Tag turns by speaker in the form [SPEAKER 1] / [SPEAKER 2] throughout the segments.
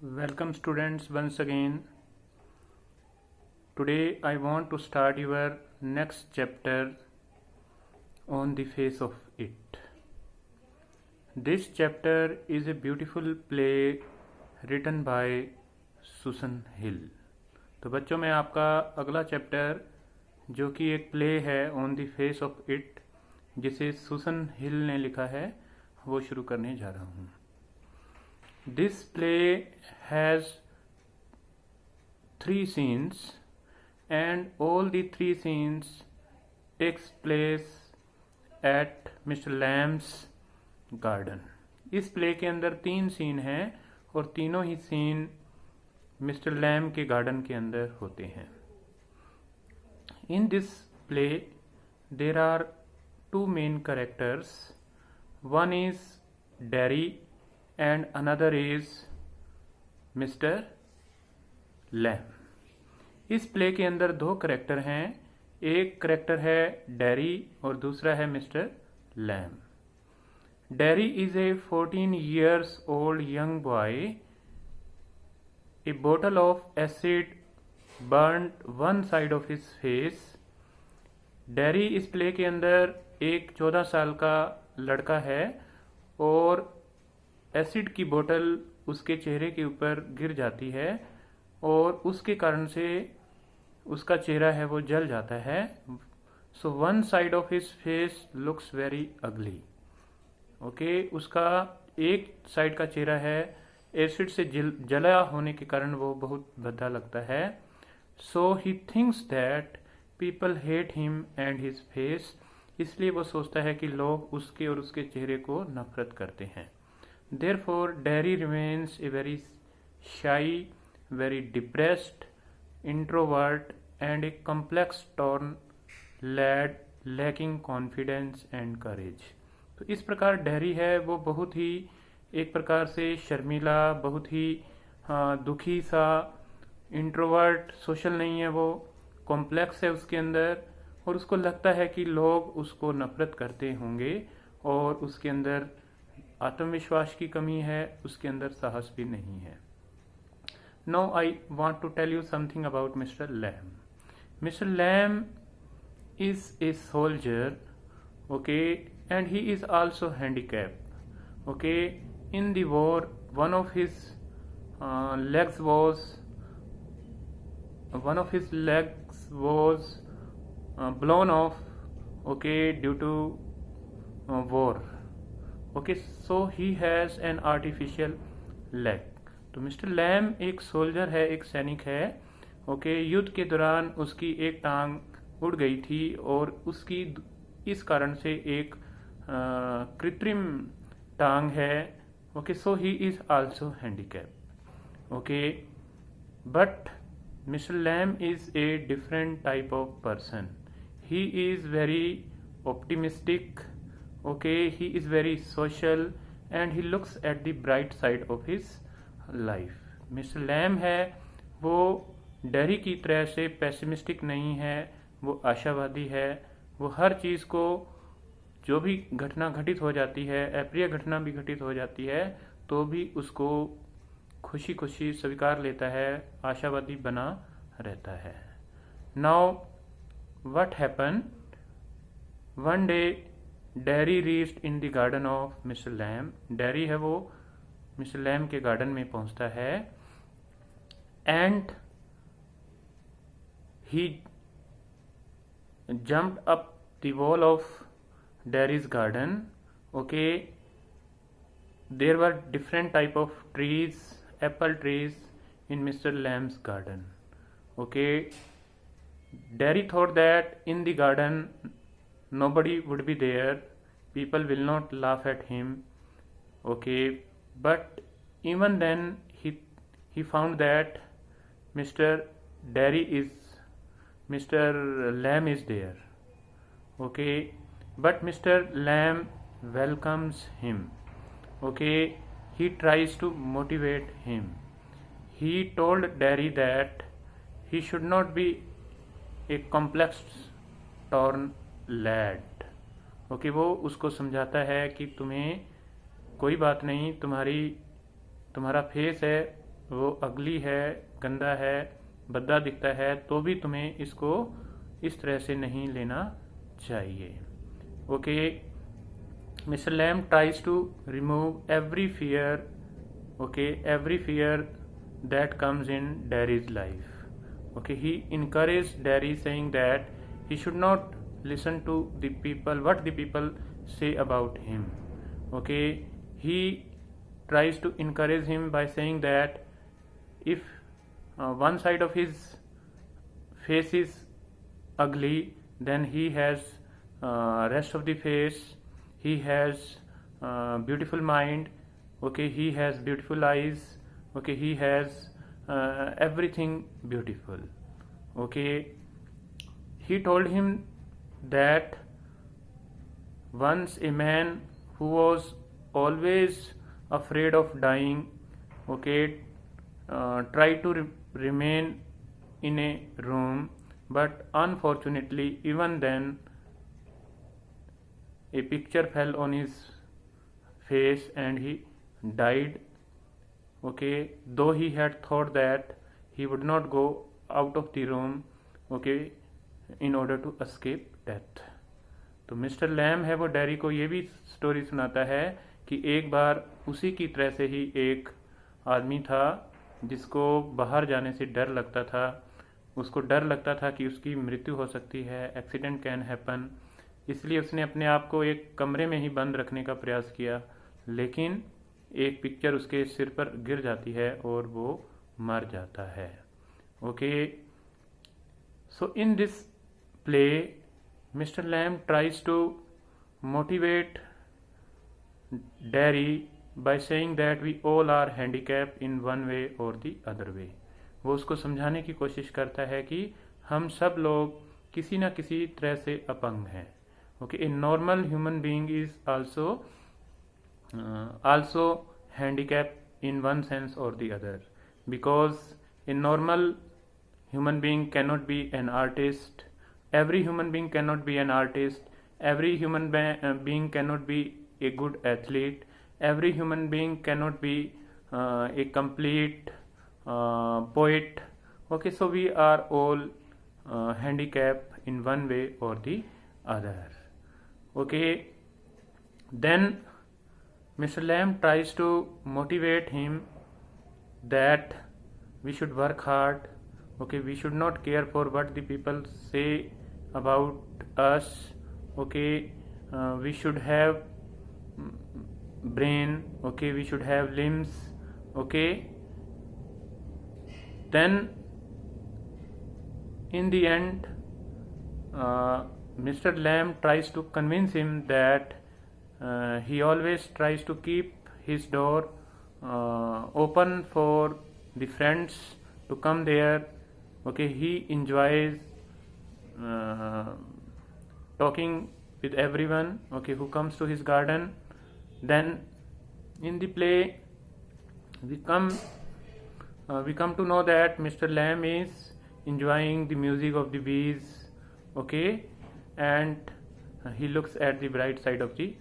[SPEAKER 1] Welcome students once again. Today I want to start your next chapter on the face of it. This chapter is a beautiful play written by Susan Hill. तो बच्चों में आपका अगला chapter जो कि एक play है on the face of it जिसे सुसन हिल ने लिखा है वो शुरू करने जा रहा हूँ. This play has 3 scenes and all the 3 scenes takes place at Mr. Lamb's garden. इस प्ले के अंदर 3 सीन हैं और तीनों ही सीन मिस्टर लैम के गार्डन के अंदर होते हैं. In this play there are 2 main characters. One is Derry and another is Mr. Lamb. इस प्ले के अंदर 2 करेक्टर हैं. एक करेक्टर है डेरी और दूसरा है mister Lamb. Derry is a 14 years old young boy. A bottle of acid burnt one side of his face. Dairy इस प्ले के अंदर एक 14 साल का लड़का है और एसिड की बोतल उसके चेहरे के ऊपर गिर जाती है और उसके कारण से उसका चेहरा है वो जल जाता है. So one side of his face looks very ugly. Okay, उसका एक साइड का चेहरा है एसिड से जला होने के कारण वो बहुत भद्दा लगता है. So he thinks that people hate him and his face. इसलिए वो सोचता है कि लोग उसके और उसके चेहरे को नफरत करते हैं. Therefore, Derry remains a very shy, very depressed, introvert, and a complex, torn lad lacking confidence and courage. तो इस प्रकार डेरी है वो बहुत ही एक प्रकार से शर्मीला, बहुत ही दुखी सा, इंट्रोवर्ट, सोशल नहीं है, वो कॉम्प्लेक्स है उसके अंदर और उसको लगता है कि लोग उसको नफरत करते होंगे और उसके अंदर आत्मविश्वास की कमी है, उसके अंदर साहस भी नहीं है. Now I want to tell you something about mister Lamb. Mister Lamb is a soldier, okay, and he is also handicap. Okay, in the war one of his legs was blown off, okay, due to war. Okay, so he has an artificial leg. तो Mr Lam एक soldier है, एक सैनिक है. Okay, युद्ध के दौरान उसकी एक टांग उड़ गई थी और उसकी इस कारण से एक कृत्रिम टांग है. Okay, so he is also handicap. Okay, but mister Lamb is a different type of person. He is very optimistic. Okay, he is very social and he looks at the bright side of his life. Mr. Lamb है वो dairy की तरह से pessimistic नहीं है, वो आशावादी है. वो हर चीज़ को, जो भी घटना घटित हो जाती है, अप्रिय घटना भी घटित हो जाती है, तो भी उसको खुशी खुशी स्वीकार लेता है, आशावादी बना रहता है. Now what happen, one day Derry reached in the garden of mister Lamb. Derry है वो मिस्टर लैम के गार्डन में पहुंचता है and he jumped up the wall of Derry's garden. Okay, there were different type of trees, apple trees in mister Lamb's garden. Okay, Derry thought that in the garden nobody would be there, people will not laugh at him. Okay, but even then he found that Mr. Lamb is there. Okay, but Mr. Lamb welcomes him. Okay, he tries to motivate him. He told Derry that he should not be a complex, torn lad. Okay, वो उसको समझाता है कि तुम्हें कोई बात नहीं, तुम्हारा फेस है वो अगली है, गंदा है, भद्दा दिखता है, तो भी तुम्हें इसको इस तरह से नहीं लेना चाहिए। Okay, mister Lamb tries to remove every fear, okay, every fear that comes in Derry's life. Okay, he encouraged Derry, saying that he should not listen to the people, what the people say about him. Okay, he tries to encourage him by saying that if one side of his face is ugly, then he has rest of the face, he has beautiful mind, okay, he has beautiful eyes, okay, he has everything beautiful. Okay, he told him that once a man who was always afraid of dying, okay, tried to remain in a room, but unfortunately even then a picture fell on his face and he died. Okay, though he had thought that he would not go out of the room, okay, in order to escape death. तो Mr Lam है वो dairy को ये भी story सुनाता है कि एक बार उसी की तरह से ही एक आदमी था जिसको बाहर जाने से डर लगता था, उसको डर लगता था कि उसकी मृत्यु हो सकती है, एक्सीडेंट कैन हैपन, इसलिए उसने अपने आप को एक कमरे में ही बंद रखने का प्रयास किया, लेकिन एक पिक्चर उसके सिर पर गिर जाती है और वो मर जाता है। Okay, so in this play mister Lamb tries to motivate Derry by saying that we all are handicap in one way or the other way. वो उसको समझाने की कोशिश करता है कि हम सब लोग किसी न किसी तरह से अपंग हैं। Okay, a normal human being is also handicapped in one sense or the other, because a normal human being cannot be an artist, every human being cannot be an artist, every human being cannot be a good athlete, every human being cannot be a complete poet. Okay, so we are all handicapped in one way or the other. Okay, then Mr. Lamb tries to motivate him that we should work hard. Okay, we should not care for what the people say about us. Okay, we should have brain. Okay, we should have limbs. Okay, then in the end Mr. Lamb tries to convince him that he always tries to keep his door open for the friends to come there. Okay, he enjoys talking with everyone, okay, who comes to his garden. Then in the play we come to know that Mr. Lamb is enjoying the music of the bees, okay, and he looks at the bright side of the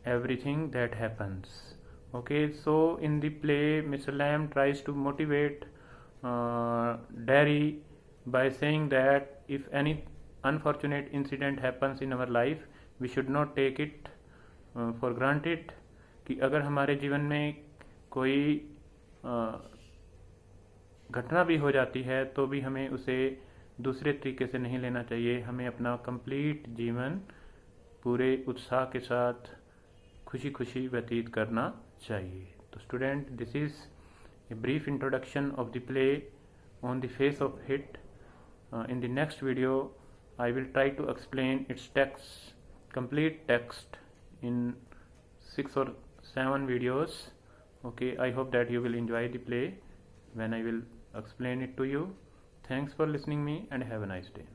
[SPEAKER 1] everything that happens. Okay, so in the play Mr. Lamb tries to motivate Derry by saying that if any unfortunate incident happens in our life, we should not take it for granted, कि अगर हमारे जीवन में कोई घटना भी हो जाती है तो भी हमें उसे दूसरे तरीके से नहीं लेना चाहिए, हमें अपना कंप्लीट जीवन पूरे उत्साह के साथ खुशी खुशी व्यतीत करना चाहिए। तो student, this is a brief introduction of the play on the face of it. In the next video I will try to explain its text, complete text in 6 or 7 videos. Okay, I hope that you will enjoy the play when I will explain it to you. Thanks for listening me and have a nice day.